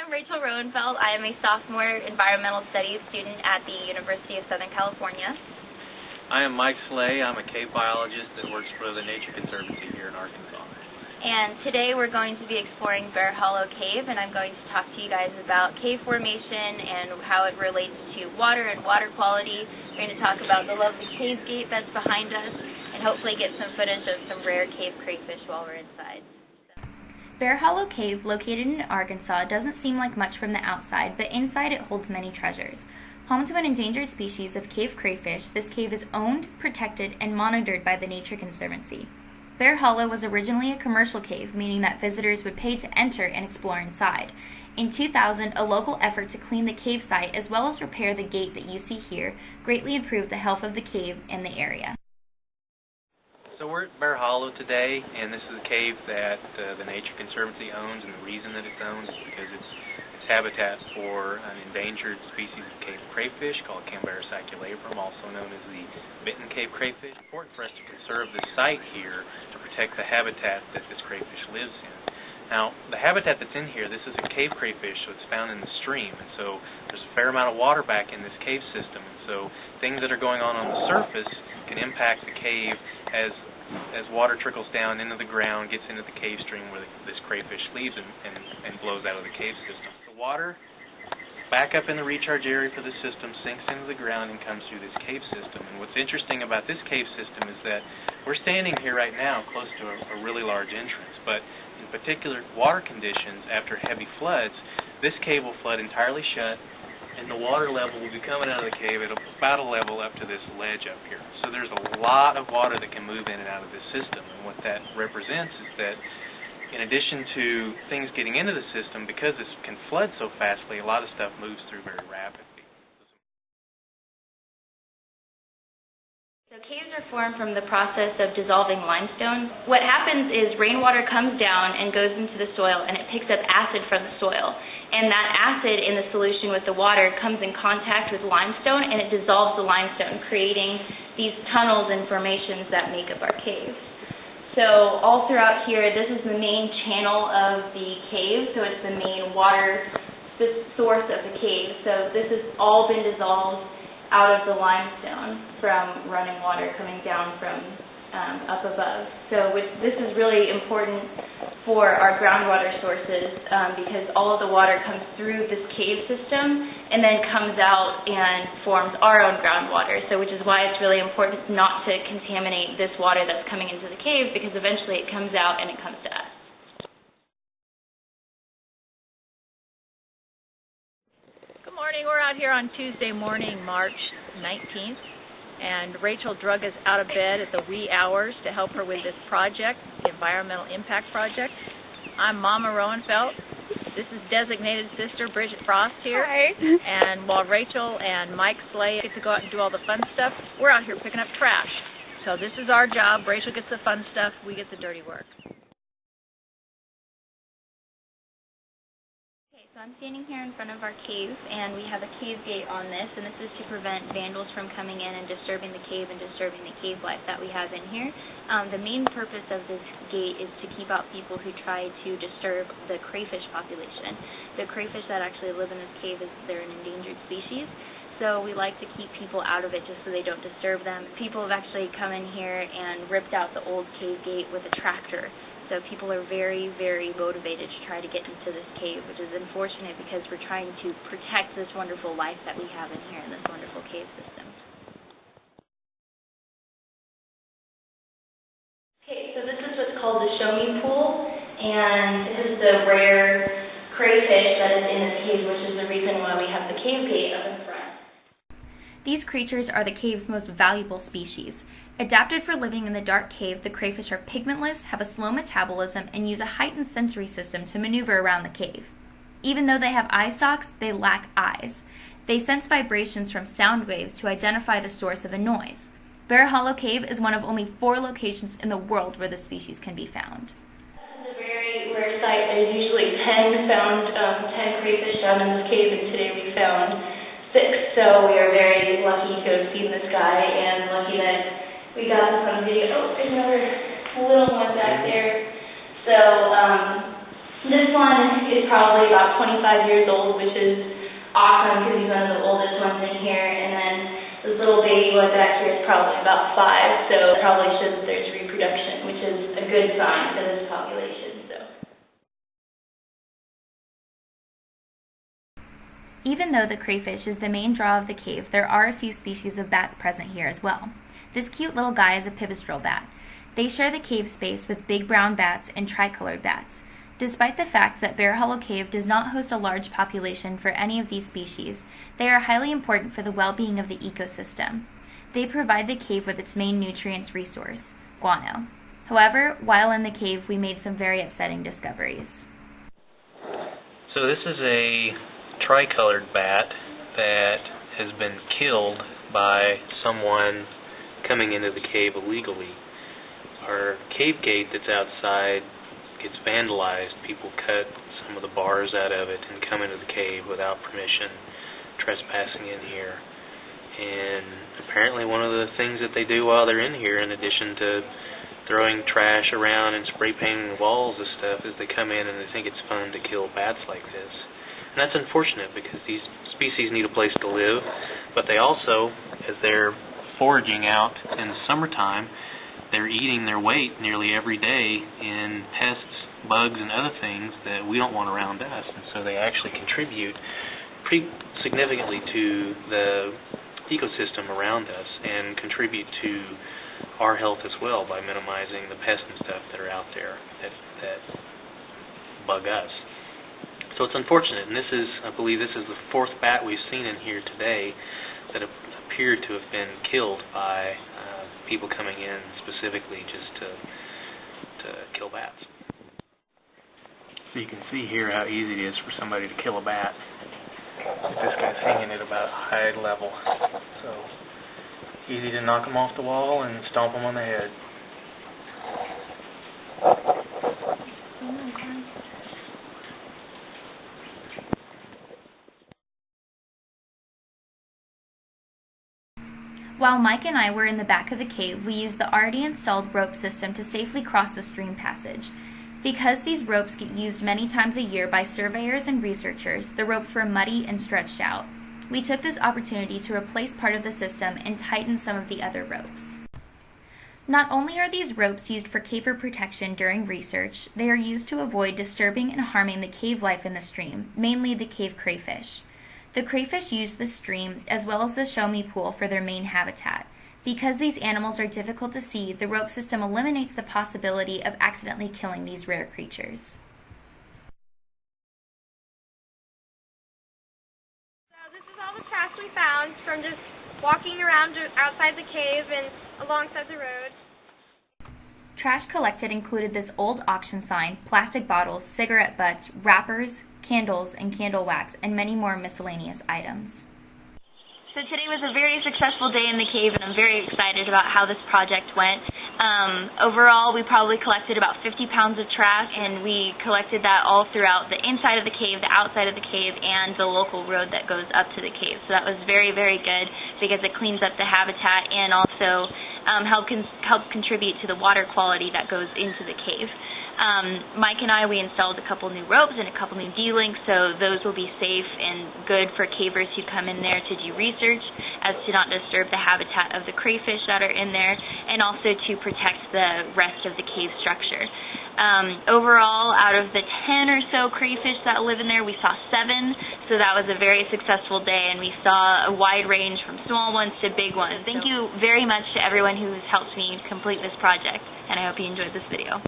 I'm Rachel Roenfeld. I am a sophomore environmental studies student at the University of Southern California. I am Mike Slay. I'm a cave biologist that works for the Nature Conservancy here in Arkansas. And today we're going to be exploring Bear Hollow Cave, and I'm going to talk to you guys about cave formation and how it relates to water and water quality. We're going to talk about the lovely cave gate that's behind us, and hopefully get some footage of some rare cave crayfish while we're inside. Bear Hollow Cave, located in Arkansas, doesn't seem like much from the outside, but inside it holds many treasures. Home to an endangered species of cave crayfish, this cave is owned, protected, and monitored by the Nature Conservancy. Bear Hollow was originally a commercial cave, meaning that visitors would pay to enter and explore inside. In 2000, a local effort to clean the cave site as well as repair the gate that you see here greatly improved the health of the cave and the area. So we're at Bear Hollow today, and this is a cave that the Nature Conservancy owns, and the reason that it's owned is because it's habitat for an endangered species of cave crayfish called Cambarus aculeibrum, also known as the bitten cave crayfish. It's important for us to conserve this site here to protect the habitat that this crayfish lives in. Now, the habitat that's in here, this is a cave crayfish, so it's found in the stream, and so there's a fair amount of water back in this cave system, and so things that are going on the surface can impact the cave as water trickles down into the ground, gets into the cave stream where this crayfish leaves and blows out of the cave system. The water back up in the recharge area for the system sinks into the ground and comes through this cave system. And what's interesting about this cave system is that we're standing here right now close to a really large entrance, but in particular water conditions after heavy floods, this cave will flood entirely shut, and the water level will be coming out of the cave at about a level up to this ledge up here. So there's a lot of water that can move in and out of this system, and what that represents is that in addition to things getting into the system, because this can flood so fastly, a lot of stuff moves through very rapidly. So caves are formed from the process of dissolving limestone. What happens is rainwater comes down and goes into the soil, and it picks up acid from the soil. And that acid in the solution with the water comes in contact with limestone, and it dissolves the limestone, creating these tunnels and formations that make up our cave. So all throughout here, this is the main channel of the cave, so it's the main water source of the cave. So this has all been dissolved out of the limestone from running water coming down from up above. So this is really important for our groundwater sources because all of the water comes through this cave system and then comes out and forms our own groundwater. So which is why it's really important not to contaminate this water that's coming into the cave, because eventually it comes out and it comes to us. Good morning. We're out here on Tuesday morning, March 19th. And Rachel drug us out of bed at the wee hours to help her with this project, the Environmental Impact Project. I'm Mama Roenfeld. This is designated sister Bridget Frost here. Hi. And while Rachel and Mike Slay get to go out and do all the fun stuff, we're out here picking up trash. So this is our job. Rachel gets the fun stuff, we get the dirty work. So I'm standing here in front of our cave, and we have a cave gate on this, and this is to prevent vandals from coming in and disturbing the cave and disturbing the cave life that we have in here. The main purpose of this gate is to keep out people who try to disturb the crayfish population. The crayfish that actually live in this cave, they're an endangered species, so we like to keep people out of it just so they don't disturb them. People have actually come in here and ripped out the old cave gate with a tractor. So people are very, very motivated to try to get into this cave, which is unfortunate because we're trying to protect this wonderful life that we have in here in this wonderful cave system. Okay, so this is what's called the Show Me Pool, and this is the rare crayfish that is in this cave, which is the reason why we have the cave gate up in front. These creatures are the cave's most valuable species. Adapted for living in the dark cave, the crayfish are pigmentless, have a slow metabolism, and use a heightened sensory system to maneuver around the cave. Even though they have eye stalks, they lack eyes. They sense vibrations from sound waves to identify the source of a noise. Bear Hollow Cave is one of only 4 locations in the world where the species can be found. This is a very rare site. There's usually 10 crayfish found in this cave, and today we found 6. So we are very lucky to have seen this guy, and lucky that we got this on video. Oh, there's another little one back there. So This one is probably about 25 years old, which is awesome because he's one of the oldest ones in here. And then this little baby one back here is probably about 5, so it probably shows that there's reproduction, which is a good sign for this population. Even though the crayfish is the main draw of the cave, there are a few species of bats present here as well. This cute little guy is a pipistrelle bat. They share the cave space with big brown bats and tricolored bats. Despite the fact that Bear Hollow Cave does not host a large population for any of these species, they are highly important for the well-being of the ecosystem. They provide the cave with its main nutrients resource, guano. However, while in the cave, we made some very upsetting discoveries. So this is a tricolored bat that has been killed by someone coming into the cave illegally. Our cave gate that's outside gets vandalized. People cut some of the bars out of it and come into the cave without permission, trespassing in here. And apparently one of the things that they do while they're in here, in addition to throwing trash around and spray painting the walls and stuff, is they come in and they think it's fun to kill bats like this. And that's unfortunate because these species need a place to live, but they also, as they're foraging out in the summertime, they're eating their weight nearly every day in pests, bugs, and other things that we don't want around us. And so they actually contribute pretty significantly to the ecosystem around us and contribute to our health as well by minimizing the pests and stuff that are out there that bug us. So it's unfortunate, and I believe this is the 4th bat we've seen in here today that appeared to have been killed by people coming in specifically just to kill bats. So you can see here how easy it is for somebody to kill a bat. This guy's hanging at about eye level, so easy to knock them off the wall and stomp them on the head. While Mike and I were in the back of the cave, we used the already installed rope system to safely cross the stream passage. Because these ropes get used many times a year by surveyors and researchers, the ropes were muddy and stretched out. We took this opportunity to replace part of the system and tighten some of the other ropes. Not only are these ropes used for caver protection during research, they are used to avoid disturbing and harming the cave life in the stream, mainly the cave crayfish. The crayfish use the stream as well as the Show Me Pool for their main habitat. Because these animals are difficult to see, the rope system eliminates the possibility of accidentally killing these rare creatures. So this is all the trash we found from just walking around outside the cave and alongside the road. Trash collected included this old auction sign, plastic bottles, cigarette butts, wrappers, candles, and candle wax, and many more miscellaneous items. So today was a very successful day in the cave, and I'm very excited about how this project went. Overall, we probably collected about 50 pounds of trash, and we collected that all throughout the inside of the cave, the outside of the cave, and the local road that goes up to the cave. So that was very, very good because it cleans up the habitat and also helps contribute to the water quality that goes into the cave. Mike and I, we installed a couple new ropes and a couple new D-links, so those will be safe and good for cavers who come in there to do research as to not disturb the habitat of the crayfish that are in there and also to protect the rest of the cave structure. Overall, out of the 10 or so crayfish that live in there, we saw 7, so that was a very successful day, and we saw a wide range from small ones to big ones. Thank you very much to everyone who's helped me complete this project, and I hope you enjoyed this video.